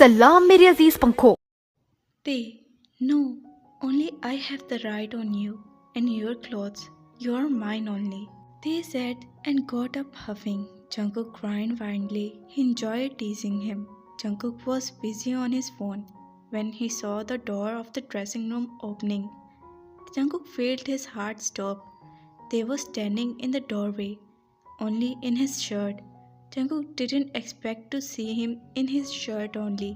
सलाम मेरे अजीज पंखों। They, no, only I have the right on you and your clothes. You're mine only. They said and got up huffing. Jungkook cried wildly. He enjoyed teasing him. Jungkook was busy on his phone when he saw the door of the dressing room opening. Jungkook felt his heart stop. They were standing in the doorway, only in his shirt. Jungkook didn't expect to see him in his shirt only.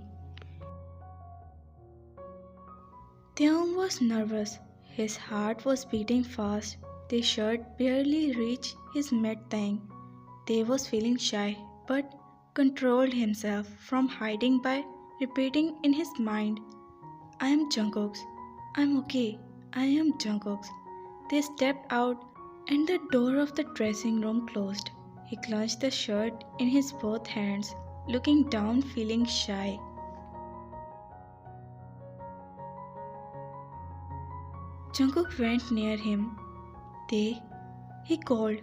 Taeyoung was nervous. His heart was beating fast. The shirt barely reached his mid-thigh. Tae was feeling shy, but controlled himself from hiding by repeating in his mind, I am Jungkook's. I'm okay. I am Jungkook's. They stepped out and the door of the dressing room closed. He clutched the shirt in his both hands, looking down feeling shy. Jungkook went near him. Tae, he called.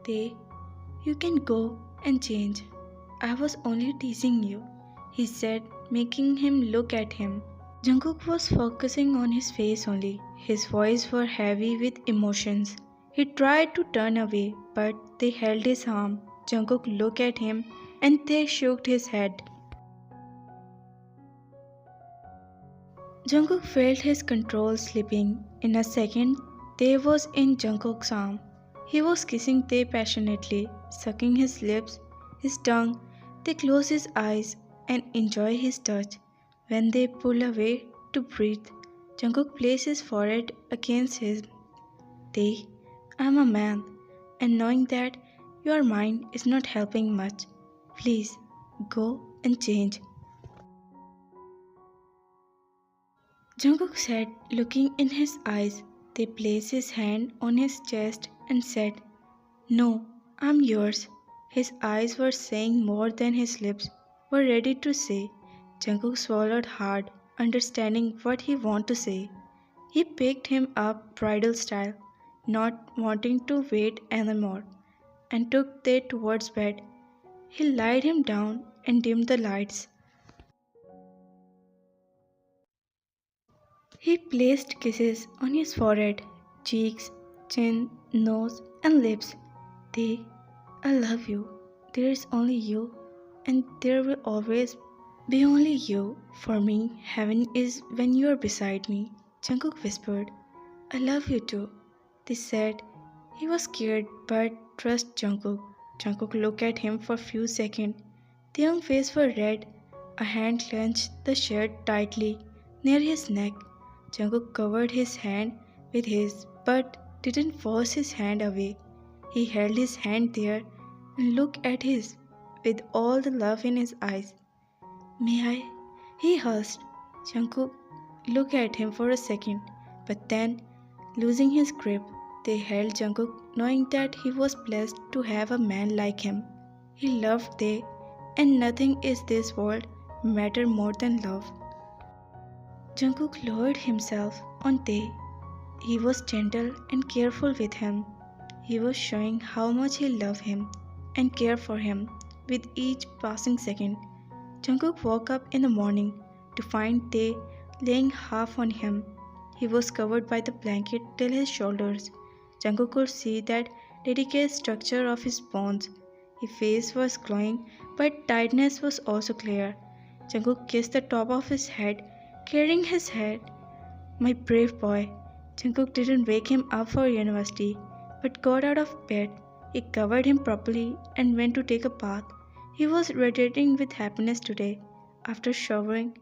Tae, you can go and change. I was only teasing you, he said, making him look at him. Jungkook was focusing on his face only. His voice was heavy with emotions. He tried to turn away, but they held his arm. Jungkook looked at him and Tae shook his head. Jungkook felt his control slipping. In a second, Tae was in Jungkook's arm. He was kissing Tae passionately, sucking his lips, his tongue. They closed his eyes and enjoyed his touch. When they pulled away to breathe, Jungkook placed his forehead against his. Tae, I'm a man, and knowing that you are mine is not helping much. Please, go and change. Jungkook said, looking in his eyes. They placed his hand on his chest and said, No, I'm yours. His eyes were saying more than his lips were ready to say. Jungkook swallowed hard, understanding what he wanted to say. He picked him up bridal style, not wanting to wait anymore, and took Tae towards bed. He laid him down and dimmed the lights. He placed kisses on his forehead, cheeks, chin, nose, and lips. They, I love you. There is only you, and there will always be only you. For me, heaven is when you are beside me. Jungkook whispered, I love you too. They said he was scared but trust Jungkook. Jungkook looked at him for a few seconds. The young face was red. A hand clenched the shirt tightly near his neck. Jungkook covered his hand with his but didn't force his hand away. He held his hand there and looked at his with all the love in his eyes. May I? He asked. Jungkook looked at him for a second, but then, losing his grip, they held Jungkook knowing that he was blessed to have a man like him. He loved they, and nothing in this world mattered more than love. Jungkook lowered himself on Tae. He was gentle and careful with him. He was showing how much he loved him and cared for him with each passing second. Jungkook woke up in the morning to find Tae laying half on him. He was covered by the blanket till his shoulders. Jungkook could see that delicate structure of his bones. His face was glowing, but tiredness was also clear. Jungkook kissed the top of his head, clearing his head. My brave boy. Jungkook didn't wake him up for university, but got out of bed. He covered him properly and went to take a bath. He was radiating with happiness today. After showering,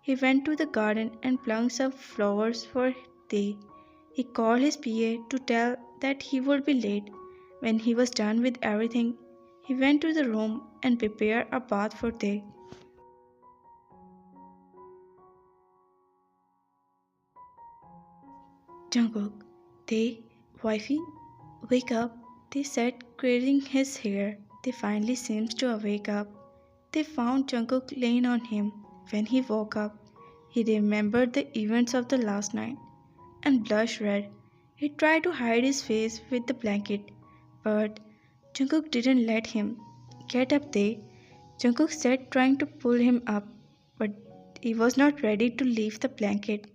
he went to the garden and plucked some flowers for Tae. He called his PA to tell that he would be late. When he was done with everything, he went to the room and prepared a bath for Tae. Jungkook, Tae, wifey, wake up. They said, cradling his hair. They finally seems to wake up. They found Jungkook laying on him. When he woke up, he remembered the events of the last night and blushed red. He tried to hide his face with the blanket, but Jungkook didn't let him. Get up, Tae, Jungkook said, trying to pull him up. but he was not ready to leave the blanket.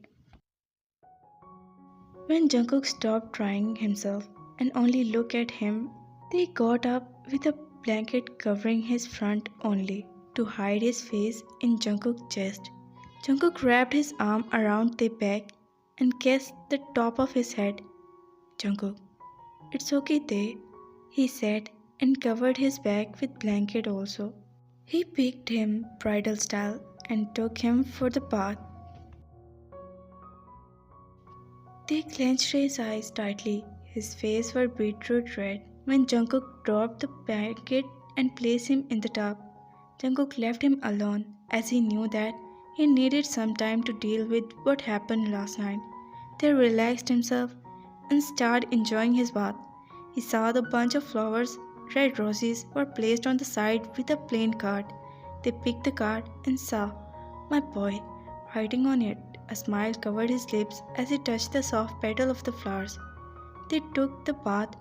When Jungkook stopped trying himself and only looked at him, they got up with a blanket covering his front only to hide his face in Jungkook's chest. Jungkook wrapped his arm around their back and kissed the top of his head. Jungkook, it's okay, Tae, he said and covered his back with blanket also. He picked him bridal style and took him for the bath. They clenched his eyes tightly. His face was beetroot red when Jungkook dropped the blanket and placed him in the tub. Jungkook left him alone as he knew that he needed some time to deal with what happened last night. They relaxed himself and started enjoying his bath. He saw the bunch of flowers, red roses, were placed on the side with a plain card. They picked the card and saw "My boy" writing on it. A smile covered his lips as he touched the soft petal of the flowers. They took the bath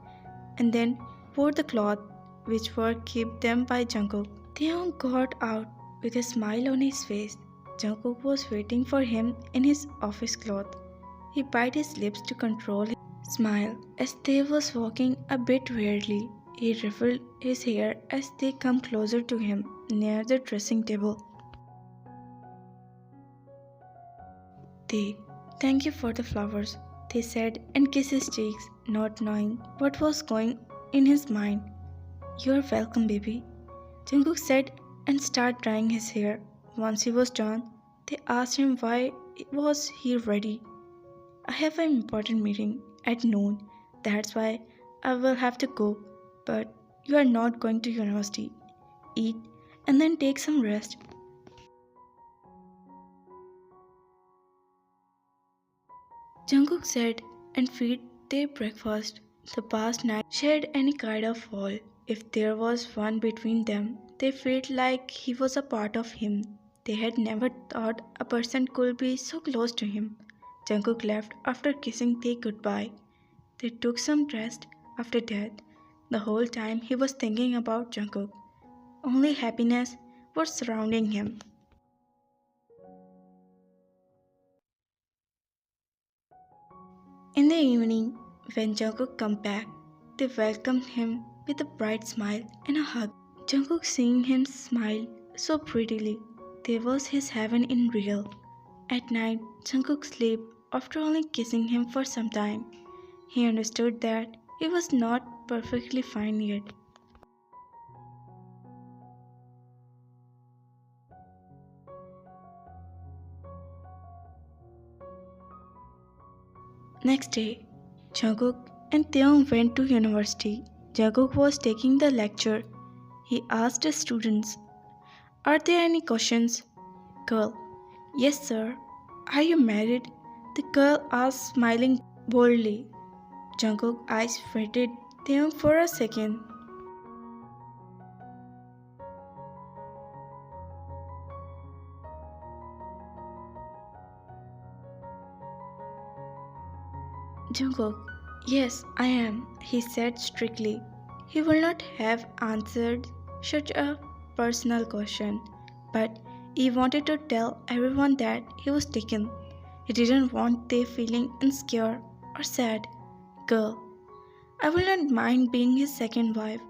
and then wore the cloth which were kept them by Jungkook. Taehyung got out with a smile on his face. Jungkook was waiting for him in his office clothes. He bit his lips to control his smile as they was walking a bit weirdly. He ruffled his hair as they come closer to him near the dressing table. They, thank you for the flowers, they said and kissed his cheeks, not knowing what was going in his mind. You are welcome, baby, Jungkook said and started drying his hair. Once he was done, they asked him why was he ready. I have an important meeting at noon. That's why I will have to go. But you are not going to university. Eat and then take some rest. Jungkook said and feed their breakfast. The past night shared any kind of wall. If there was one between them, they felt like he was a part of him. They had never thought a person could be so close to him. Jungkook left after kissing Tae goodbye. They took some rest after that. The whole time he was thinking about Jungkook. Only happiness was surrounding him. In the evening, when Jungkook came back, they welcomed him with a bright smile and a hug. Jungkook seeing him smile so prettily, there was his heaven in real. At night, Jungkook slept after only kissing him for some time. He understood that he was not perfectly fine yet. Next day, Jungkook and Taeyong went to university. Jungkook was taking the lecture. He asked the students, "Are there any questions?" Girl, "Yes, sir." "Are you married?" The girl asked, smiling boldly. Jungkook's eyes faded Taeyong for a second. Jungkook, "Yes, I am," he said strictly. He would not have answered such a personal question, but he wanted to tell everyone that he was taken. He didn't want them feeling insecure or sad. "Girl, I will not mind being his second wife."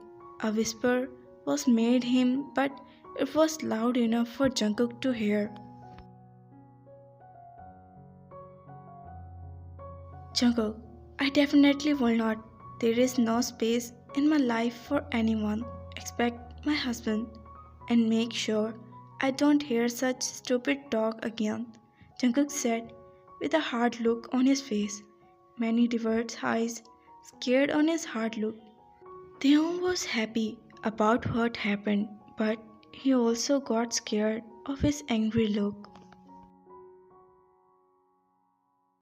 A whisper was made him, but it was loud enough for Jungkook to hear. "Jungkook, I definitely will not. There is no space in my life for anyone except my husband. And make sure I don't hear such stupid talk again," Jungkook said with a hard look on his face. Many diverted eyes scared on his hard look. Taehyung was happy about what happened, but he also got scared of his angry look.